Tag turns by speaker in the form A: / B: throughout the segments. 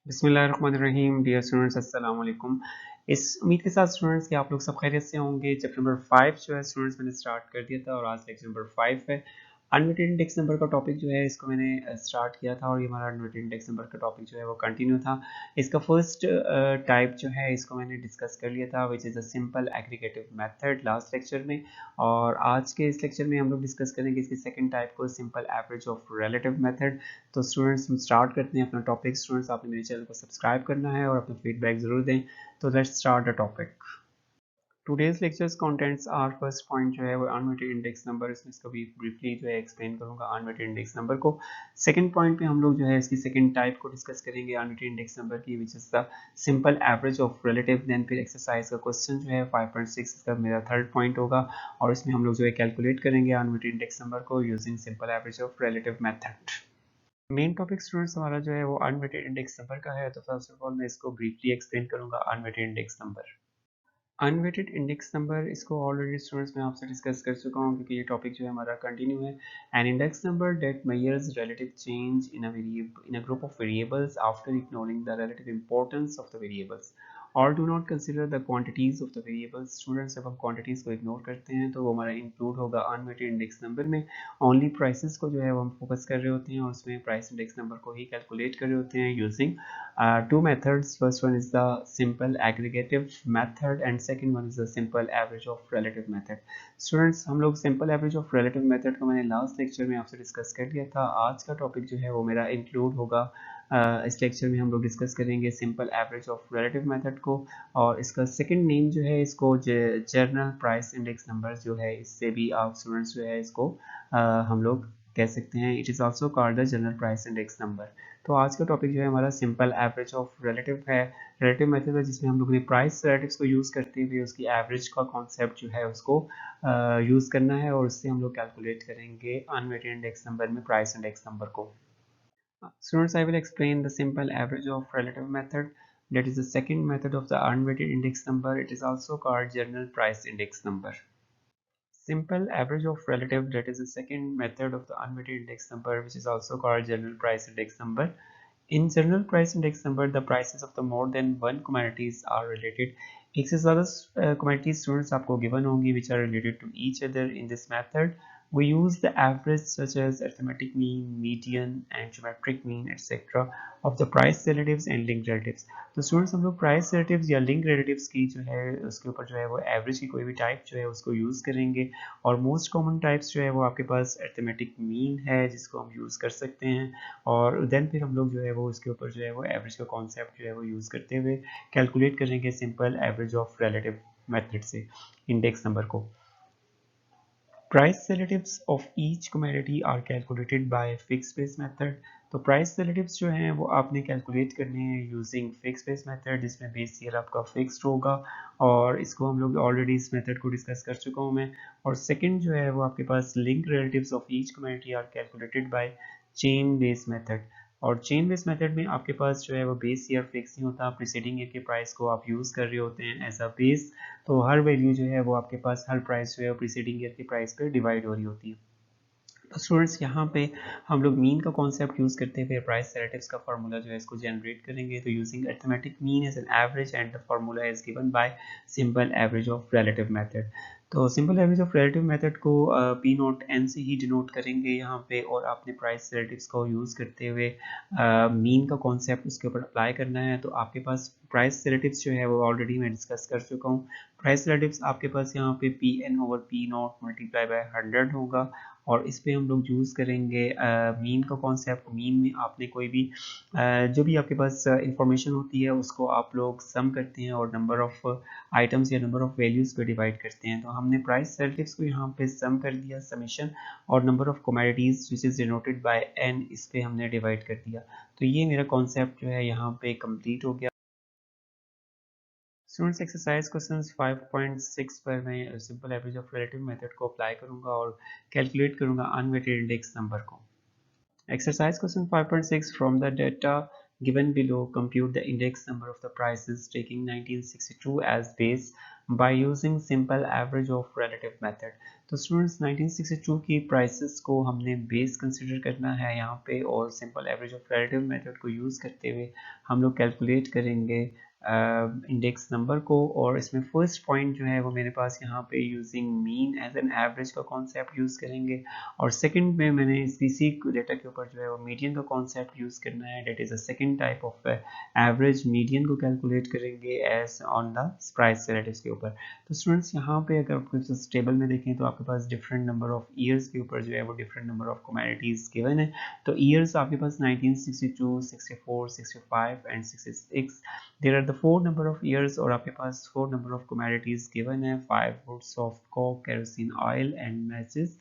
A: बिस्मिल्लाहिर्रहमानिर्रहीम। Dear students, अस्सलाम वालेकुम। इस उम्मीद के साथ स्टूडेंट्स कि आप लोग सब खैरियत से होंगे। चैप्टर नंबर 5 जो है स्टूडेंट्स मैंने स्टार्ट कर दिया था और आज लेक्चर नंबर 5 है। अनवेटेड इंडेक्स नंबर का टॉपिक जो है इसको मैंने स्टार्ट किया था और ये हमारा अनवेटेड इंडेक्स नंबर का टॉपिक जो है वो कंटिन्यू था। इसका फर्स्ट टाइप जो है इसको मैंने डिस्कस कर लिया था, which is a simple aggregative method last lecture में। और आज के इस लेक्चर में हम लोग डिस्कस करेंगे इसकी सेकेंड टाइप को, simple average of relative method. तो स्टूडेंट्स हम स्टार्ट करते हैं अपना टॉपिक। स्टूडेंट्स आपने मेरे चैनल को सब्सक्राइब करना है और अपना फीडबैक ज़रूर दें। तो let's start the topic. Today's lectures contents are first point जो है वो अनवेटेड इंडेक्स नंबर, इसमें इसको भी ब्रीफली जो है एक्सप्लेन करूंगा अनवेटेड इंडेक्स नंबर को। सेकंड पॉइंट पे हम लोग जो है इसकी सेकंड टाइप को डिस्कस करेंगे अनवेटेड इंडेक्स नंबर की, which is the simple average of relative. Then फिर एक्सरसाइज का क्वेश्चन जो है 5.6 इसका मेरा थर्ड पॉइंट होगा और इसमें हम लोग जो है कैलकुलेट करेंगे अनवेटेड इंडेक्स नंबर को using simple average of relative method. Main topic students हमारा जो है वो अनवेटेड इंडेक्स नंबर का है। तो फर्स्ट ऑफ ऑल मैं इसको ब्रीफली एक्सप्लेन करूंगा unweighted index number. Unweighted index number इसको ऑलरेडी स्टूडेंट्स मैं आपसे डिस्कस कर चुका हूँ क्योंकि ये टॉपिक जो है हमारा कंटिन्यू है। An index number that measures relative change in a group of variables after ignoring the relative importance of the variables और do not consider the quantities of the variables. Students जब हम quantities को ignore करते हैं तो वो हमारा include होगा अनवेटेड इंडेक्स नंबर में। ओनली प्राइसेस को जो है वो हम फोकस कर रहे होते हैं और उसमें प्राइस इंडेक्स नंबर को ही कैलकुलेट कर रहे होते हैं using two methods. First one is the simple aggregative method and second one is the simple average of relative method. Students, हम लोग simple average of relative method को मैंने लास्ट लेक्चर में आपसे डिस्कस कर लिया था। आज का टॉपिक जो है वो मेरा इंक्लूड होगा इस लेक्चर में। हम लोग डिस्कस करेंगे simple average of relative method को और इसका सेकंड नेम जो है इसको जर्नल प्राइस इंडेक्स नंबर जो है, इससे भी आप स्टूडेंट्स जो है इसको हम लोग कह सकते हैं। It is also called the general price index number. तो आज का टॉपिक जो है हमारा सिंपल एवरेज ऑफ रिलेटिव है। रिलेटिव मेथड है जिसमें हम लोग ने प्राइस रिलेटिव्स को यूज़ करते हुए उसकी एवरेज का कॉन्सेप्ट जो है उसको यूज़ करना है और उससे हम लोग कैलकुलेट करेंगे अनवेटेड इंडेक्स नंबर में प्राइस इंडेक्स नंबर को। Students, I will explain the simple average of relative method. That is the second method of the unweighted index number. It is also called general price index number. Simple average of relative, that is the second method of the unweighted index number, which is also called general price index number. In general price index number, the prices of the more than one commodities are related. एक से ज़्यादा commodities students आपको given होंगी which are related to each other. In this method, we use the average such as arithmetic mean, median and geometric mean etc. of the price relatives and linked relatives. तो students हम लोग price relatives या link relatives की जो है उसके ऊपर जो है वो एवरेज की कोई भी टाइप जो है उसको यूज़ करेंगे और मोस्ट कॉमन टाइप्स जो है वो आपके पास अरिथमेटिक मीन है जिसको हम यूज़ कर सकते हैं और देन फिर हम लोग जो है वो इसके ऊपर जो है वो एवरेज का कॉन्सेप्ट जो है वो यूज़ करते हुए कैलकुलेट करेंगे simple average of relative method से इंडेक्स नंबर को। Price relatives of each commodity are calculated by fixed base method. तो प्राइस रिलेटिव्स जो हैं वो आपने कैलकुलेट करने हैं यूजिंग फिक्स बेस मेथड जिसमें बेस ईयर आपका फिक्स्ड होगा और इसको हम लोग ऑलरेडी इस मेथड को डिस्कस कर चुका हूँ मैं। और सेकंड जो है वो आपके पास link relatives of each community are calculated by chain base method. और चेन बेस मेथड में आपके पास जो है वो बेस ईयर फिक्स नहीं होता, प्रीसीडिंग ईयर के प्राइस को आप यूज़ कर रहे होते हैं एज अ बेस। तो हर वैल्यू जो है वो आपके पास हर प्राइस जो है प्रीसीडिंग ईयर के प्राइस पे डिवाइड हो रही होती है। तो स्टूडेंट्स यहाँ पे हम लोग मीन का कॉन्सेप्ट यूज़ करते हुए प्राइस रिलेटिव्स का फार्मूला जो है इसको जनरेट करेंगे। तो using arithmetic mean as an average and the formula is given by simple average of relative method. तो simple average of relative method को पी नोट एन से ही डिनोट करेंगे यहाँ पे और आपने प्राइस रिलेटिव्स को यूज़ करते हुए मीन का कॉन्सेप्ट उसके ऊपर अप्लाई करना है। तो आपके पास प्राइस रिलेटिव्स जो है वो ऑलरेडी मैं डिस्कस कर चुका हूँ। प्राइस रिलेटिव्स आपके पास यहाँ पे p N over p naught multiply by 100 होगा और इस पे हम लोग यूज़ करेंगे मीन का कॉन्सेप्ट। मीन में आपने कोई भी जो भी आपके पास इंफॉर्मेशन होती है उसको आप लोग सम करते हैं और नंबर ऑफ आइटम्स या नंबर ऑफ वैल्यूज़ पे डिवाइड करते हैं। तो हमने प्राइस रिलेटिव्स को यहाँ पे सम कर दिया समेशन और number of commodities which is denoted by n, इस पे हमने डिवाइड कर दिया। तो ये मेरा कॉन्सेप्ट जो है यहाँ पे कंप्लीट हो गया। स्टूडेंट्स एक्सरसाइज क्वेश्चन 5.6 पर मैं simple average of relative method को अप्लाई करूंगा और कैलकुलेट करूंगा अनवेटेड इंडेक्स नंबर को। Exercise question 5.6 from the data given below compute the index number of the prices taking 1962 as base by using simple average of relative method. तो students 1962 की prices को हमने base consider करना है यहाँ पे, और simple average of relative method को यूज़ करते हुए हम लोग कैलकुलेट करेंगे इंडेक्स नंबर को। और इसमें फर्स्ट पॉइंट जो है वो मेरे पास यहाँ पे using mean as an average का कॉन्सेप्ट यूज़ करेंगे, और सेकंड में मैंने इसी डेटा के ऊपर जो है वो मीडियन का कॉन्सेप्ट यूज़ करना है, that is a second type of average median को कैलकुलेट करेंगे as on the price relatives के ऊपर। तो स्टूडेंट्स यहाँ पे अगर आप इस टेबल में देखें तो आपके पास डिफरेंट नंबर ऑफ ईयर्स के ऊपर जो है वो different number of commodities given है। तो ईयर्स आपके पास 1962, 64, 65 and 66, there are the four number of years, और आपके पास four number of commodities given है, 5 wood, soft coke, kerosene oil and matches.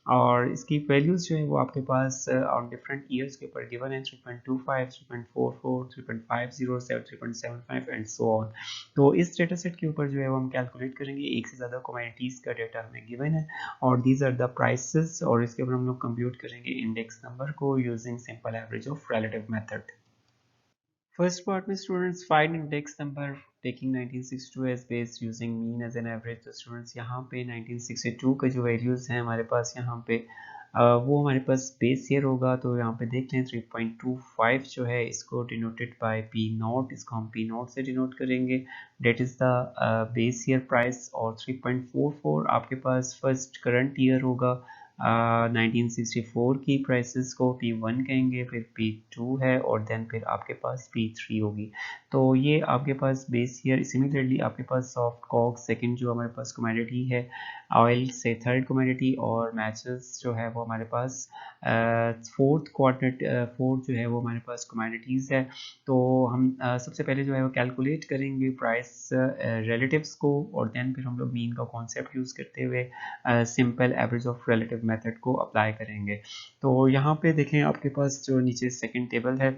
A: और इसकी वैल्यूज जो है वो आपके पास ऑन डिफरेंट ईयर्स के ऊपर गिवन है, 3.25, 3.44, 3.50, 3.75 एंड सो ऑन। तो इस डेटा सेट के ऊपर जो है वो हम कैलकुलेट करेंगे, एक से ज़्यादा कमोडिटीज़ का डेटा हमें गिवन है और दीज आर द प्राइसेस, और इसके ऊपर हम लोग कंप्यूट करेंगे इंडेक्स नंबर को using simple average of relative method. First part में students find index number taking 1962 as base using mean as an average। तो students यहाँ पे 1962 का जो वैल्यूज़ हैं हमारे पास यहाँ पे वो हमारे पास बेस ईयर होगा। तो यहाँ पे देख लें 3.25 जो है इसको डिनोटेड बाय पी नॉट, इसको हम पी नॉट से डिनोट करेंगे, that is the base year price. और 3.44 आपके पास फर्स्ट करंट ईयर होगा। 1964 की प्राइसेस को P1 कहेंगे, फिर P2 है, और देन फिर आपके पास P3 होगी। तो ये आपके पास बेस ईयर। सिमिलरली आपके पास सॉफ्ट कॉक सेकंड जो हमारे पास कमोडिटी है, ऑयल से थर्ड कमोडिटी, और मैचेस जो है वो हमारे पास फोर्थ जो है वो हमारे पास कमोडिटीज़ है। तो हम सबसे पहले जो है वो कैलकुलेट करेंगे प्राइस रिलेटिव्स को, और देन फिर हम लोग मीन का कॉन्सेप्ट यूज़ करते हुए simple average of relative method को अप्लाई करेंगे। तो यहाँ पे देखें आपके पास जो नीचे सेकंड टेबल है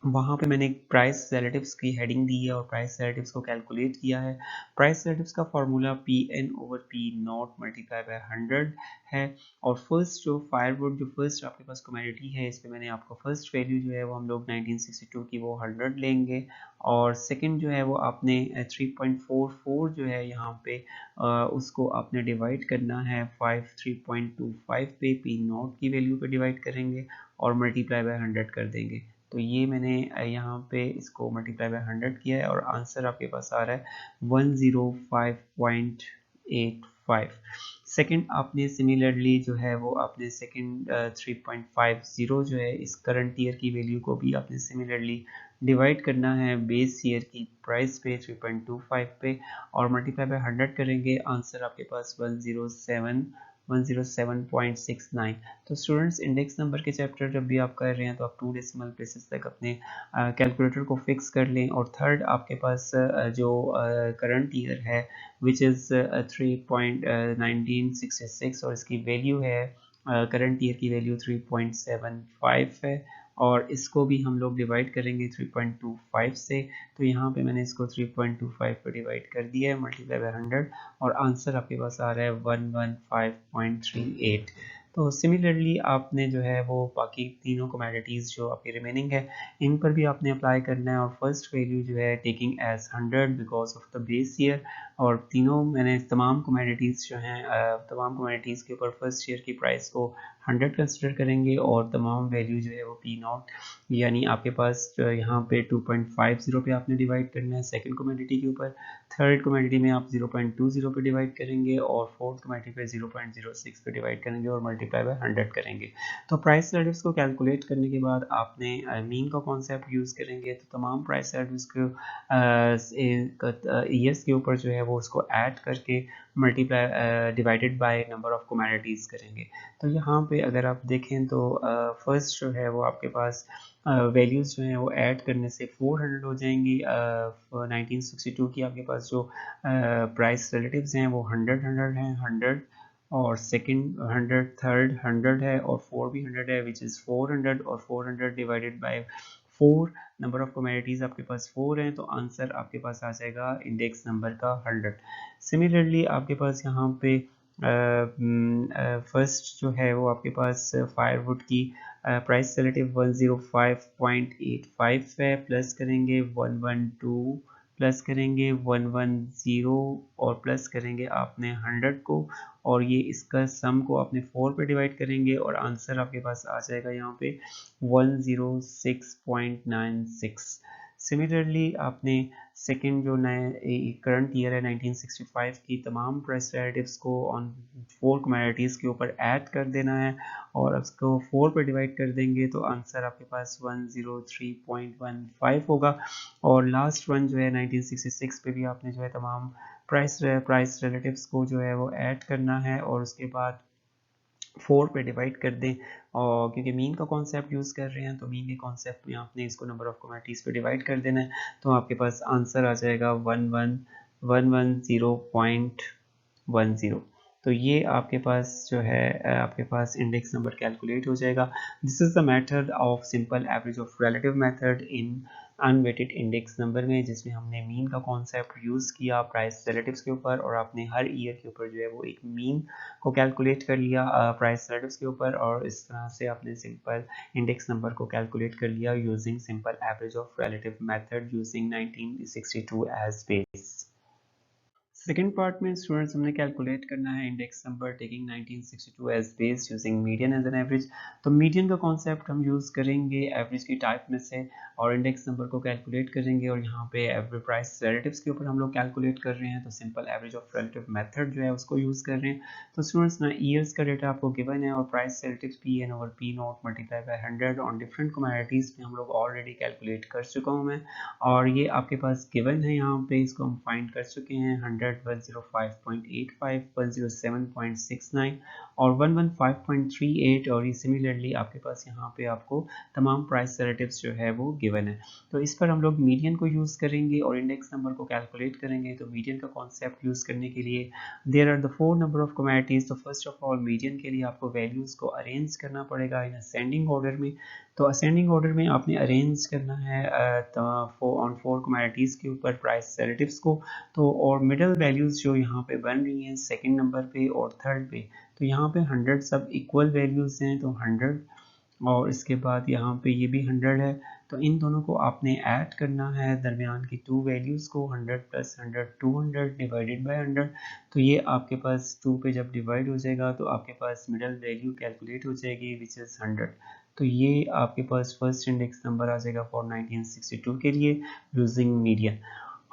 A: वहाँ पे मैंने प्राइस रिलेटिव्स की हेडिंग दी है और प्राइस रिलेटिव्स को कैलकुलेट किया है। प्राइस रिलेटिव्स का formula p N over P not multiply by 100 है। और फर्स्ट जो फायरवुड जो फर्स्ट आपके पास कमोडिटी है, इस पे मैंने आपको फर्स्ट वैल्यू जो है वो हम लोग 1962 की वो 100 लेंगे, और सेकंड जो है वो आपने 3.44 जो है यहाँ पे उसको आपने डिवाइड करना है 3.25 पे, पी नॉट की वैल्यू पे डिवाइड करेंगे और मल्टीप्लाई बाय 100 कर देंगे। तो ये मैंने यहाँ पे इसको मल्टीप्लाई बाय 100 किया है और आंसर आपके पास आ रहा है 105.85। सेकंड आपने सिमिलरली जो है वो आपने सेकंड 3.50 जो है इस करंट ईयर की वैल्यू को भी आपने सिमिलरली डिवाइड करना है बेस ईयर की प्राइस पे 3.25 पे, और मल्टीप्लाई बाय 100 करेंगे, आंसर आपके पास 107.69। तो स्टूडेंट्स इंडेक्स नंबर के चैप्टर जब भी आप कर रहे हैं तो आप 2 डेसिमल प्लेसेस तक अपने कैलकुलेटर को फिक्स कर लें। और थर्ड आपके पास जो करंट ईयर है विच इज़ 3.1966 और इसकी वैल्यू है करंट ईयर की वैल्यू 3.75 है, और इसको भी हम लोग डिवाइड करेंगे 3.25 से। तो यहाँ पे मैंने इसको 3.25 पे डिवाइड कर दिया है मल्टीप्लाई बाय 100, और आंसर आपके पास आ रहा है 115.38। तो सिमिलरली आपने जो है वो बाकी तीनों कमोडिटीज़ जो आपकी रिमेनिंग है इन पर भी आपने अप्लाई करना है, और फर्स्ट वैल्यू जो है taking as 100 because of the base year, और तीनों मैंने तमाम कमोडिटीज़ जो हैं तमाम कमोडिटीज़ के ऊपर फर्स्ट ईयर की प्राइस को 100 कंसिडर करेंगे, और तमाम वैल्यू जो है वो पी नॉट यानी आपके पास यहाँ पे 2.50 पे आपने डिवाइड करना है सेकंड कमोडिटी के ऊपर, थर्ड कमोडिटी में आप 0.20 पे डिवाइड करेंगे, और फोर्थ कमोडिटी पे 0.06 पे डिवाइड करेंगे और मल्टीप्लाई बाय 100 करेंगे। तो प्राइस रिलेटिव्स को कैलकुलेट करने के बाद आपने मीन का कॉन्सेप्ट यूज़ करेंगे। तो तमाम प्राइस रिलेटिव्स को ईयर्स के ऊपर जो है वो उसको ऐड करके multiply divided by number of commodities करेंगे। तो यहाँ पे अगर आप देखें तो फर्स्ट जो है वो आपके पास वैल्यूज़ जो हैं वो ऐड करने से 400 हो जाएंगी। 1962 की आपके पास जो प्राइस रिलेटिव्स हैं वो 100 हैं, 100 और सेकंड 100, थर्ड 100 है, और फोर भी 100 है विच इज़ 400, और 400 divided by 4 number of commodities आपके पास 4 हैं, तो आंसर आपके पास आ जाएगा इंडेक्स नंबर का 100। सिमिलरली आपके पास यहाँ पे फर्स्ट जो है वो आपके पास फायरवुड की प्राइस रिलेटिव 105.85 है, प्लस करेंगे 112 प्लस करेंगे 110 और प्लस करेंगे आपने 100 को, और ये इसका सम को आपने 4 पे डिवाइड करेंगे और आंसर आपके पास आ जाएगा यहाँ पे 106.96। सिमिलरली आपने सेकंड जो नए करंट ईयर है 1965 की तमाम प्राइस रिलेटिव्स को ऑन 4 कमोडिटीज़ के ऊपर ऐड कर देना है और उसको 4 पर डिवाइड कर देंगे तो आंसर आपके पास 103.15 होगा। और लास्ट वन जो है 1966 पे भी आपने जो है तमाम प्राइस रिलेटिव्स को जो है वो ऐड करना है और उसके बाद 4 पे डिवाइड कर दें। और क्योंकि मीन का कॉन्सेप्ट यूज़ कर रहे हैं तो मीन के कॉन्सेप्ट में आपने इसको नंबर ऑफ कमोडिटीज़ पे डिवाइड कर देना है, तो आपके पास आंसर आ जाएगा 11110.10। तो ये आपके पास जो है आपके पास इंडेक्स नंबर कैलकुलेट हो जाएगा। This is the method of simple average of relative method in unweighted index number में, जिसमें हमने मीन का कॉन्सेप्ट यूज़ किया प्राइस रिलेटिव्स के ऊपर और आपने हर ईयर के ऊपर जो है वो एक मीन को कैलकुलेट कर लिया प्राइस रिलेटिव्स के ऊपर, और इस तरह से आपने सिंपल इंडेक्स नंबर को कैलकुलेट कर लिया using simple average of relative method using 1962 as base. Second part में स्टूडेंट्स हमने कैलकुलेट करना है index number taking 1962 as base using median as an average. तो मीडियन का कॉन्सेप्ट हम यूज़ करेंगे एवरेज की टाइप में से और इंडेक्स नंबर को कैलकुलेट करेंगे, और यहाँ पे एवरेज प्राइस रिलेटिव्स के ऊपर हम लोग कैलकुलेट कर रहे हैं तो simple average of relative method जो है उसको यूज़ कर रहे हैं। तो स्टूडेंट्स ना ईयर्स का डेटा आपको गिवन है और price relatives P N over P not multiply by 100 on different commodities में हम लोग ऑलरेडी कैलकुलेट कर चुका हूँ मैं, और ये आपके पास गिवन है यहाँ पे, इसको हम फाइंड कर चुके हैं 100 105.85 107.69 और 115.38, और ये सिमिलरली आपके पास यहाँ पे आपको तमाम प्राइस रिलेटिव्स जो है वो गिवन है। तो इस पर हम लोग मीडियन को यूज़ करेंगे और इंडेक्स नंबर को कैलकुलेट करेंगे। तो मीडियन का कॉन्सेप्ट यूज़ करने के लिए there are the 4 number of commodities. तो फर्स्ट ऑफ ऑल मीडियन के लिए आपको वैल्यूज़ को अरेंज करना पड़ेगा इन असेंडिंग ऑर्डर में। तो असेंडिंग ऑर्डर में आपने अरेंज करना है ऑन 4 कमोडिटीज़ के ऊपर प्राइस रिलेटिव्स को। तो और मिडल वैल्यूज़ जो यहाँ पे बन रही हैं सेकंड नंबर पे और थर्ड पे, तो यहाँ पे 100 सब इक्वल वैल्यूज़ हैं तो 100, और इसके बाद यहाँ पे ये भी 100 है, तो इन दोनों को आपने ऐड करना है दरमियान की 2 वैल्यूज़ को, 100 प्लस 100 200 डिवाइडेड बाय 100। तो ये आपके पास 2 पे जब डिवाइड हो जाएगा तो आपके पास मिडल वैल्यू कैलकुलेट हो जाएगी विच इज़ 100। तो ये आपके पास फर्स्ट इंडेक्स नंबर आ जाएगा फॉर 1962 के लिए यूजिंग मीडियन।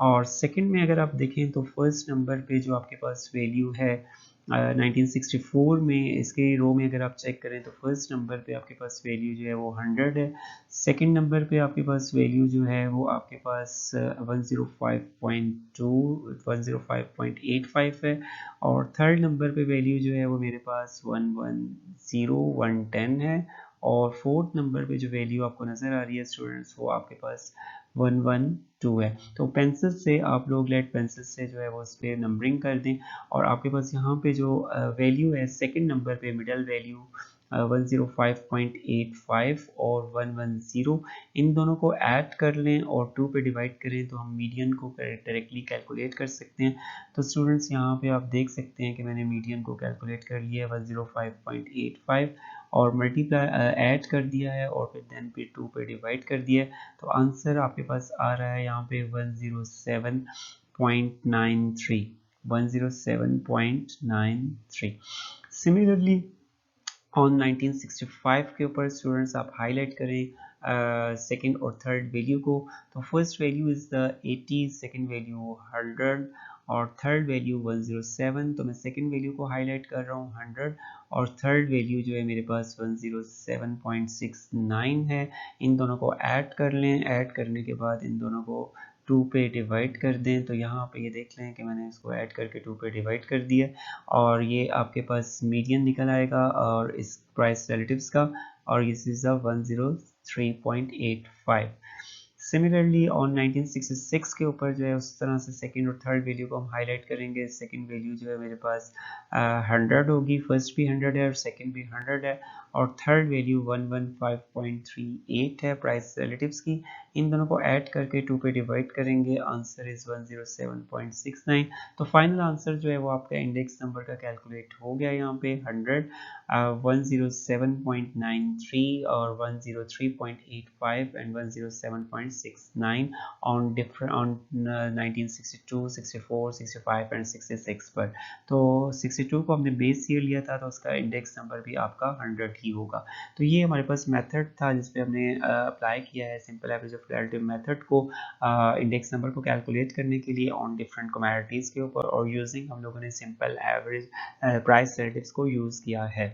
A: और सेकंड में अगर आप देखें तो फर्स्ट नंबर पे जो आपके पास वैल्यू है 1964 में, इसके रो में अगर आप चेक करें तो फर्स्ट नंबर पे आपके पास वैल्यू जो है वो 100 है, सेकंड नंबर पे आपके पास वैल्यू जो है वो आपके पास 105.2 105.85 है, और थर्ड नंबर पे वैल्यू जो है वो मेरे पास 110 है, और फोर्थ नंबर पे जो वैल्यू आपको नज़र आ रही है स्टूडेंट्स वो आपके पास 112 है। तो पेंसिल से आप लोग लेड पेंसिल से जो है वो उस पर नंबरिंग कर दें, और आपके पास यहाँ पे जो वैल्यू है सेकंड नंबर पे मिडल वैल्यू 105.85 और 110, इन दोनों को ऐड कर लें और 2 पे डिवाइड करें तो हम मीडियन को डायरेक्टली कैलकुलेट कर सकते हैं। तो स्टूडेंट्स यहाँ पे आप देख सकते हैं कि मैंने मीडियन को कैलकुलेट कर लिया है 105.85 और मल्टीप्लाई ऐड कर दिया है और फिर देन पे 2 पे डिवाइड कर दिया है, तो आंसर आपके पास आ रहा है यहाँ पे 107.93 107.93। सिमिलरली ऑन 1965 के ऊपर स्टूडेंट्स आप हाईलाइट करें सेकंड और थर्ड वैल्यू को। तो first value is the 80, second value 100 और थर्ड वैल्यू 107। तो मैं सेकंड वैल्यू को हाईलाइट कर रहा हूँ 100 और थर्ड वैल्यू जो है मेरे पास 107.69 है। इन दोनों को ऐड कर लें, ऐड करने के बाद इन दोनों को 2 पे डिवाइड कर दें। तो यहाँ पे ये देख लें कि मैंने इसको ऐड करके 2 पे डिवाइड कर दिया और ये आपके पास मीडियन निकल आएगा और इस प्राइस रिलेटिव्स का, और दिस इज 103.85। सिमिलरली ऑन 1966 के ऊपर जो है उस तरह से सेकंड और थर्ड वैल्यू को हम हाईलाइट करेंगे। सेकंड वैल्यू जो है मेरे पास 100 होगी, फर्स्ट भी 100 है और सेकंड भी 100 है, और थर्ड वैल्यू 115.38 है प्राइस रिलेटिव्स की। इन दोनों को ऐड करके 2 पे डिवाइड करेंगे, आंसर इज 107.69। तो फाइनल आंसर जो है वो आपका इंडेक्स नंबर का कैलकुलेट हो गया यहाँ पे 100, 107.93 और 103.85 and 107.69 on different on 1962, 64, 65 and 66 पर। तो 62 को हमने बेस ईयर लिया था तो उसका इंडेक्स नंबर भी आपका 100 ही होगा। तो ये हमारे पास मेथड था जिसपे हमने अप्लाई किया है simple average of relative method को इंडेक्स नंबर को कैलकुलेट करने के लिए ऑन डिफरेंट कमोडिटीज़ के ऊपर, और यूजिंग हम लोगों ने सिंपल एवरेज प्राइस रिलेटिव्स को यूज़ किया है।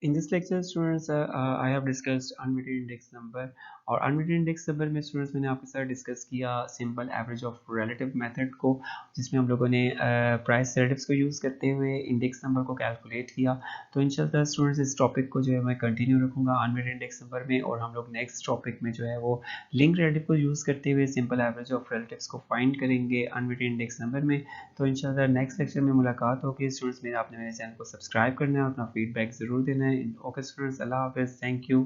A: In this lecture, students, I have discussed unweighted index number, और unweighted index number में students मैंने आपके साथ डिस्कस किया simple average of relative method को, जिसमें हम लोगों ने प्राइस रिलेटिव्स को यूज़ करते हुए इंडेक्स नंबर को कैलकुलेट किया। तो इंशाल्लाह स्टूडेंट्स इस टॉपिक को जो है मैं कंटिन्यू रखूँगा अनवेटेड इंडेक्स नंबर में, और हम लोग नेक्स्ट टॉपिक में जो है वो लिंक रिलेटिव को यूज़ करते हुए सिंपल एवरेज ऑफ रिलेटिव्स को फाइंड करेंगे अनवेटेड इंडेक्स नंबर में। तो इंशाल्लाह नेक्स्ट लेक्चर में मुलाकात होगी स्टूडेंट्स। आपने मेरे चैनल को सब्सक्राइब करना है और अपना फीडबैक ज़रूर देना है। ओके स्टूडेंट्स, अल्लाह हाफिज़, थैंक यू।